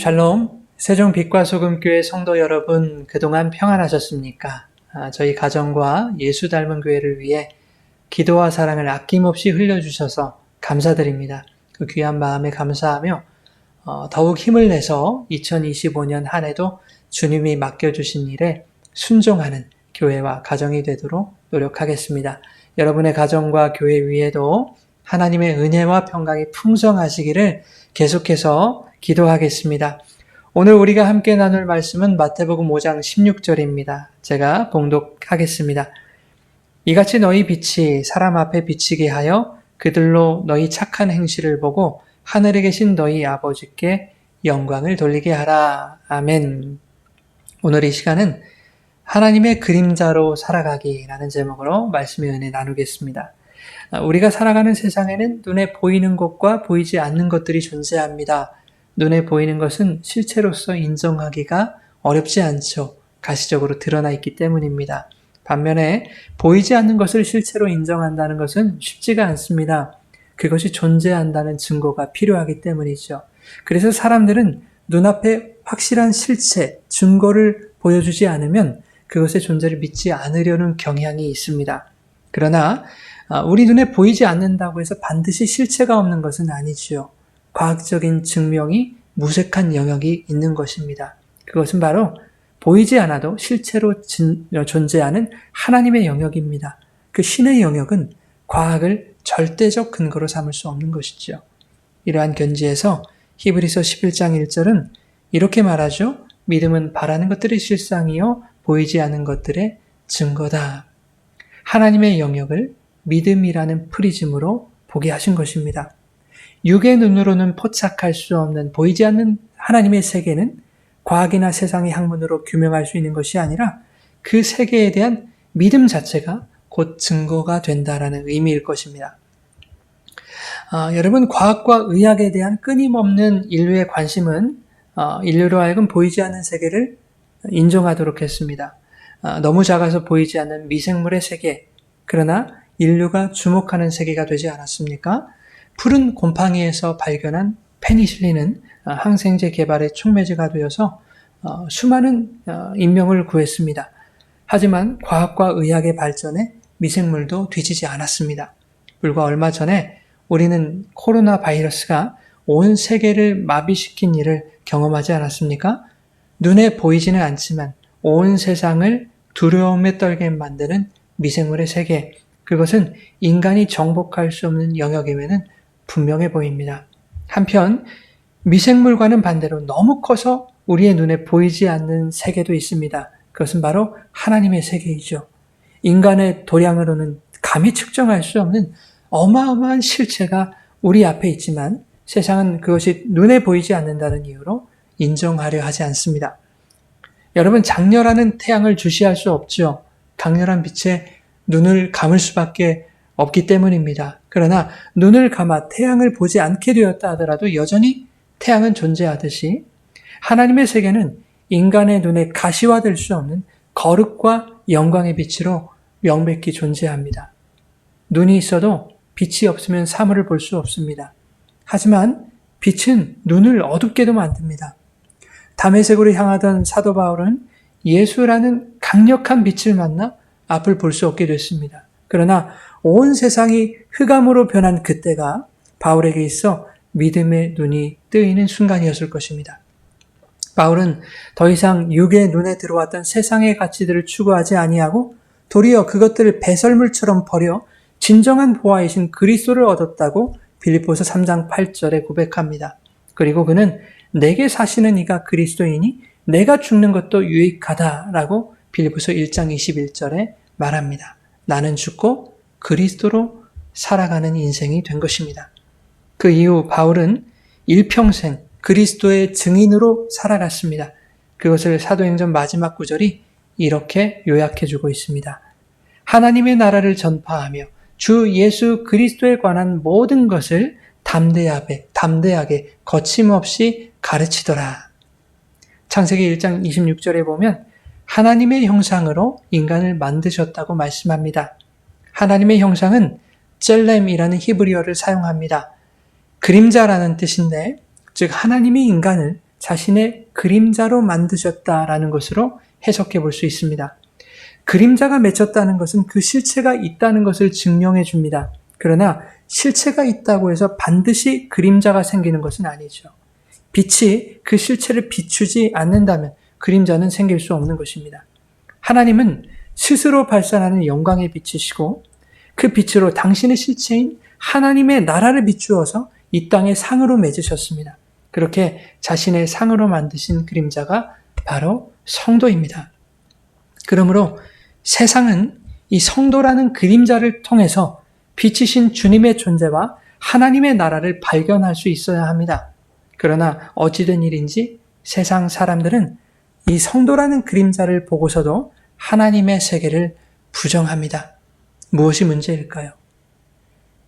샬롬, 세종 빛과 소금 교회 성도 여러분, 그동안 평안하셨습니까? 저희 가정과 예수 닮은 교회를 위해 기도와 사랑을 아낌없이 흘려주셔서 감사드립니다. 그 귀한 마음에 감사하며 더욱 힘을 내서 2025년 한 해도 주님이 맡겨주신 일에 순종하는 교회와 가정이 되도록 노력하겠습니다. 여러분의 가정과 교회 위에도 하나님의 은혜와 평강이 풍성하시기를 계속해서 기도하겠습니다. 오늘 우리가 함께 나눌 말씀은 마태복음 5장 16절입니다. 제가 봉독하겠습니다. 이같이 너희 빛이 사람 앞에 비치게 하여 그들로 너희 착한 행실을 보고 하늘에 계신 너희 아버지께 영광을 돌리게 하라. 아멘. 오늘 이 시간은 하나님의 그림자로 살아가기라는 제목으로 말씀의 은혜 나누겠습니다. 우리가 살아가는 세상에는 눈에 보이는 것과 보이지 않는 것들이 존재합니다. 눈에 보이는 것은 실체로서 인정하기가 어렵지 않죠. 가시적으로 드러나 있기 때문입니다. 반면에 보이지 않는 것을 실체로 인정한다는 것은 쉽지가 않습니다. 그것이 존재한다는 증거가 필요하기 때문이죠. 그래서 사람들은 눈앞에 확실한 실체, 증거를 보여주지 않으면 그것의 존재를 믿지 않으려는 경향이 있습니다. 그러나 우리 눈에 보이지 않는다고 해서 반드시 실체가 없는 것은 아니지요. 과학적인 증명이 무색한 영역이 있는 것입니다. 그것은 바로 보이지 않아도 실체로 존재하는 하나님의 영역입니다. 그 신의 영역은 과학을 절대적 근거로 삼을 수 없는 것이죠. 이러한 견지에서 히브리서 11장 1절은 이렇게 말하죠. 믿음은 바라는 것들의 실상이요 보이지 않는 것들의 증거다. 하나님의 영역을 믿음이라는 프리즘으로 보게 하신 것입니다. 육의 눈으로는 포착할 수 없는 보이지 않는 하나님의 세계는 과학이나 세상의 학문으로 규명할 수 있는 것이 아니라 그 세계에 대한 믿음 자체가 곧 증거가 된다라는 의미일 것입니다. 여러분, 과학과 의학에 대한 끊임없는 인류의 관심은 인류로 하여금 보이지 않는 세계를 인정하도록 했습니다. 너무 작아서 보이지 않는 미생물의 세계, 그러나 인류가 주목하는 세계가 되지 않았습니까? 푸른 곰팡이에서 발견한 페니실린은 항생제 개발의 촉매제가 되어서 수많은 인명을 구했습니다. 하지만 과학과 의학의 발전에 미생물도 뒤지지 않았습니다. 불과 얼마 전에 우리는 코로나 바이러스가 온 세계를 마비시킨 일을 경험하지 않았습니까? 눈에 보이지는 않지만 온 세상을 두려움에 떨게 만드는 미생물의 세계, 그것은 인간이 정복할 수 없는 영역임에는 분명해 보입니다. 한편 미생물과는 반대로 너무 커서 우리의 눈에 보이지 않는 세계도 있습니다. 그것은 바로 하나님의 세계이죠. 인간의 도량으로는 감히 측정할 수 없는 어마어마한 실체가 우리 앞에 있지만 세상은 그것이 눈에 보이지 않는다는 이유로 인정하려 하지 않습니다. 여러분, 장렬하는 태양을 주시할 수 없죠. 강렬한 빛에 눈을 감을 수밖에 없기 때문입니다. 그러나 눈을 감아 태양을 보지 않게 되었다 하더라도 여전히 태양은 존재하듯이 하나님의 세계는 인간의 눈에 가시화될 수 없는 거룩과 영광의 빛으로 명백히 존재합니다. 눈이 있어도 빛이 없으면 사물을 볼 수 없습니다. 하지만 빛은 눈을 어둡게도 만듭니다. 다메섹으로 향하던 사도 바울은 예수라는 강력한 빛을 만나 앞을 볼 수 없게 됐습니다. 그러나 온 세상이 흑암으로 변한 그때가 바울에게 있어 믿음의 눈이 뜨이는 순간이었을 것입니다. 바울은 더 이상 육의 눈에 들어왔던 세상의 가치들을 추구하지 아니하고 도리어 그것들을 배설물처럼 버려 진정한 보화이신 그리스도를 얻었다고 빌립보서 3장 8절에 고백합니다. 그리고 그는 내게 사시는 이가 그리스도이니 내가 죽는 것도 유익하다라고 빌립보서 1장 21절에 말합니다. 나는 죽고 그리스도로 살아가는 인생이 된 것입니다. 그 이후 바울은 일평생 그리스도의 증인으로 살아갔습니다. 그것을 사도행전 마지막 구절이 이렇게 요약해주고 있습니다. 하나님의 나라를 전파하며 주 예수 그리스도에 관한 모든 것을 담대하게 거침없이 가르치더라. 창세기 1장 26절에 보면 하나님의 형상으로 인간을 만드셨다고 말씀합니다. 하나님의 형상은 젤렘이라는 히브리어를 사용합니다. 그림자라는 뜻인데, 즉 하나님이 인간을 자신의 그림자로 만드셨다라는 것으로 해석해 볼 수 있습니다. 그림자가 맺혔다는 것은 그 실체가 있다는 것을 증명해 줍니다. 그러나 실체가 있다고 해서 반드시 그림자가 생기는 것은 아니죠. 빛이 그 실체를 비추지 않는다면 그림자는 생길 수 없는 것입니다. 하나님은 스스로 발산하는 영광의 빛이시고 그 빛으로 당신의 실체인 하나님의 나라를 비추어서 이 땅에 상으로 맺으셨습니다. 그렇게 자신의 상으로 만드신 그림자가 바로 성도입니다. 그러므로 세상은 이 성도라는 그림자를 통해서 빛이신 주님의 존재와 하나님의 나라를 발견할 수 있어야 합니다. 그러나 어찌된 일인지 세상 사람들은 이 성도라는 그림자를 보고서도 하나님의 세계를 부정합니다. 무엇이 문제일까요?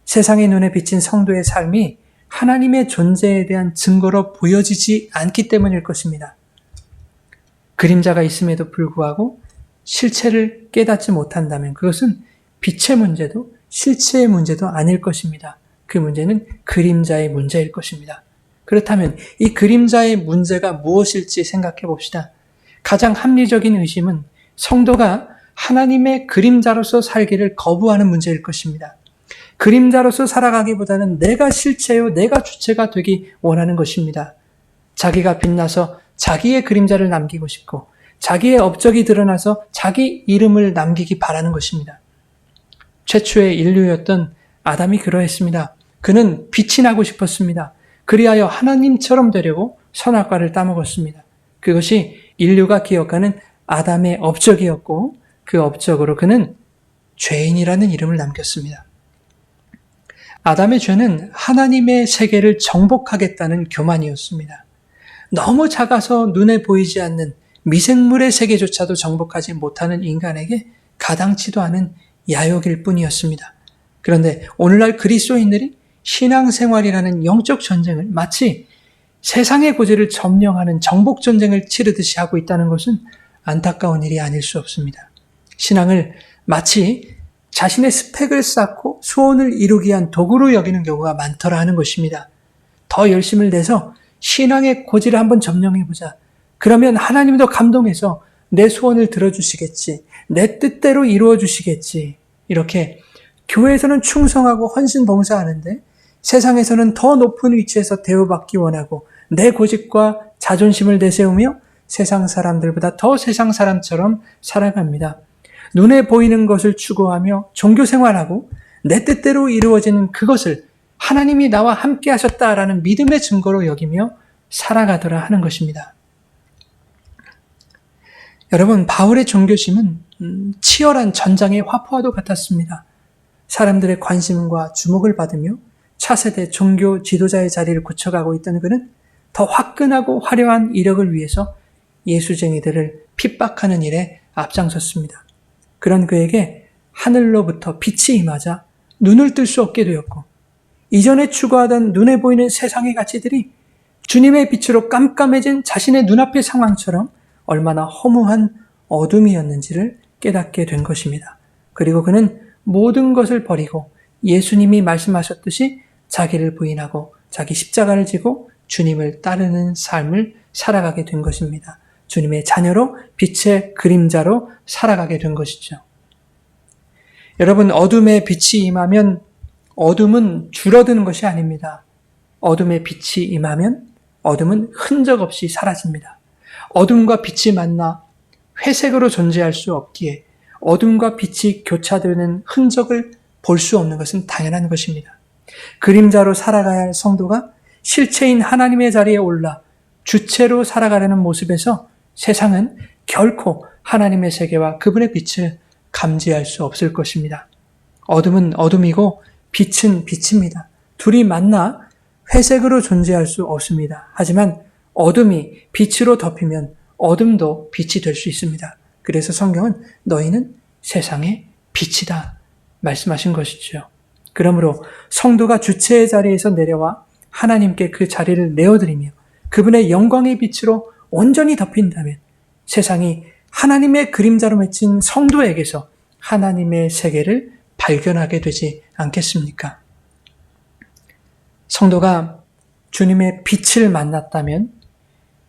세상의 눈에 비친 성도의 삶이 하나님의 존재에 대한 증거로 보여지지 않기 때문일 것입니다. 그림자가 있음에도 불구하고 실체를 깨닫지 못한다면 그것은 빛의 문제도 실체의 문제도 아닐 것입니다. 그 문제는 그림자의 문제일 것입니다. 그렇다면 이 그림자의 문제가 무엇일지 생각해 봅시다. 가장 합리적인 의심은 성도가 하나님의 그림자로서 살기를 거부하는 문제일 것입니다. 그림자로서 살아가기보다는 내가 실체요, 내가 주체가 되기 원하는 것입니다. 자기가 빛나서 자기의 그림자를 남기고 싶고 자기의 업적이 드러나서 자기 이름을 남기기 바라는 것입니다. 최초의 인류였던 아담이 그러했습니다. 그는 빛이 나고 싶었습니다. 그리하여 하나님처럼 되려고 선악과를 따먹었습니다. 그것이 인류가 기억하는 아담의 업적이었고 그 업적으로 그는 죄인이라는 이름을 남겼습니다. 아담의 죄는 하나님의 세계를 정복하겠다는 교만이었습니다. 너무 작아서 눈에 보이지 않는 미생물의 세계조차도 정복하지 못하는 인간에게 가당치도 않은 야욕일 뿐이었습니다. 그런데 오늘날 그리스도인들이 신앙생활이라는 영적 전쟁을 마치 세상의 고지를 점령하는 정복 전쟁을 치르듯이 하고 있다는 것은 안타까운 일이 아닐 수 없습니다. 신앙을 마치 자신의 스펙을 쌓고 소원을 이루기 위한 도구로 여기는 경우가 많더라 하는 것입니다. 더 열심을 내서 신앙의 고지를 한번 점령해보자. 그러면 하나님도 감동해서 내 소원을 들어주시겠지. 내 뜻대로 이루어 주시겠지. 이렇게 교회에서는 충성하고 헌신 봉사하는데 세상에서는 더 높은 위치에서 대우받기 원하고 내 고집과 자존심을 내세우며 세상 사람들보다 더 세상 사람처럼 살아갑니다. 눈에 보이는 것을 추구하며 종교 생활하고 내 뜻대로 이루어지는 그것을 하나님이 나와 함께 하셨다라는 믿음의 증거로 여기며 살아가더라 하는 것입니다. 여러분, 바울의 종교심은 치열한 전장의 화포와도 같았습니다. 사람들의 관심과 주목을 받으며 차세대 종교 지도자의 자리를 굳혀가고 있던 그는 더 화끈하고 화려한 이력을 위해서 예수쟁이들을 핍박하는 일에 앞장섰습니다. 그런 그에게 하늘로부터 빛이 임하자 눈을 뜰 수 없게 되었고 이전에 추구하던 눈에 보이는 세상의 가치들이 주님의 빛으로 깜깜해진 자신의 눈앞의 상황처럼 얼마나 허무한 어둠이었는지를 깨닫게 된 것입니다. 그리고 그는 모든 것을 버리고 예수님이 말씀하셨듯이 자기를 부인하고 자기 십자가를 지고 주님을 따르는 삶을 살아가게 된 것입니다. 주님의 자녀로 빛의 그림자로 살아가게 된 것이죠. 여러분, 어둠의 빛이 임하면 어둠은 줄어드는 것이 아닙니다. 어둠의 빛이 임하면 어둠은 흔적 없이 사라집니다. 어둠과 빛이 만나 회색으로 존재할 수 없기에 어둠과 빛이 교차되는 흔적을 볼 수 없는 것은 당연한 것입니다. 그림자로 살아가야 할 성도가 실체인 하나님의 자리에 올라 주체로 살아가려는 모습에서 세상은 결코 하나님의 세계와 그분의 빛을 감지할 수 없을 것입니다. 어둠은 어둠이고 빛은 빛입니다. 둘이 만나 회색으로 존재할 수 없습니다. 하지만 어둠이 빛으로 덮이면 어둠도 빛이 될 수 있습니다. 그래서 성경은 너희는 세상의 빛이다 말씀하신 것이죠. 그러므로 성도가 주체의 자리에서 내려와 하나님께 그 자리를 내어드리며 그분의 영광의 빛으로 온전히 덮인다면 세상이 하나님의 그림자로 맺힌 성도에게서 하나님의 세계를 발견하게 되지 않겠습니까? 성도가 주님의 빛을 만났다면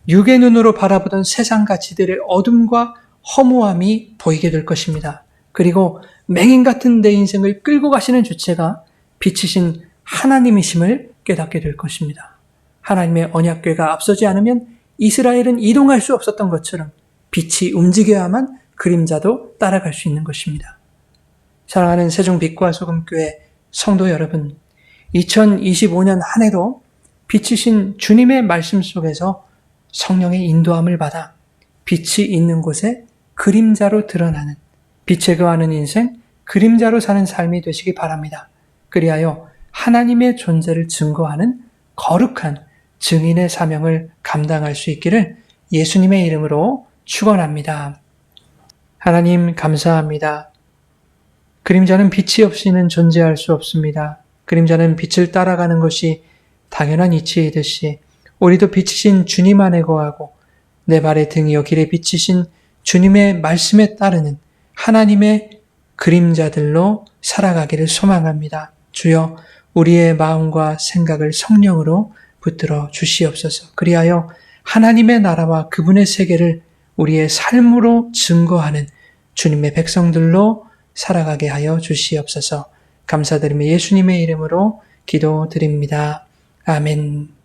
육의 눈으로 바라보던 세상 가치들의 어둠과 허무함이 보이게 될 것입니다. 그리고 맹인 같은 내 인생을 끌고 가시는 주체가 빛이신 하나님이심을 깨닫게 될 것입니다. 하나님의 언약궤가 앞서지 않으면 이스라엘은 이동할 수 없었던 것처럼 빛이 움직여야만 그림자도 따라갈 수 있는 것입니다. 사랑하는 세종 빛과 소금교회 성도 여러분, 2025년 한 해도 빛이신 주님의 말씀 속에서 성령의 인도함을 받아 빛이 있는 곳에 그림자로 드러나는, 빛에 거하는 인생, 그림자로 사는 삶이 되시기 바랍니다. 그리하여 하나님의 존재를 증거하는 거룩한 증인의 사명을 감당할 수 있기를 예수님의 이름으로 축원합니다. 하나님 감사합니다. 그림자는 빛이 없이는 존재할 수 없습니다. 그림자는 빛을 따라가는 것이 당연한 이치이듯이 우리도 빛이신 주님 안에 거하고 내 발의 등이여 길에 비치신 주님의 말씀에 따르는 하나님의 그림자들로 살아가기를 소망합니다. 주여, 우리의 마음과 생각을 성령으로 붙들어 주시옵소서. 그리하여 하나님의 나라와 그분의 세계를 우리의 삶으로 증거하는 주님의 백성들로 살아가게 하여 주시옵소서. 감사드리며 예수님의 이름으로 기도드립니다. 아멘.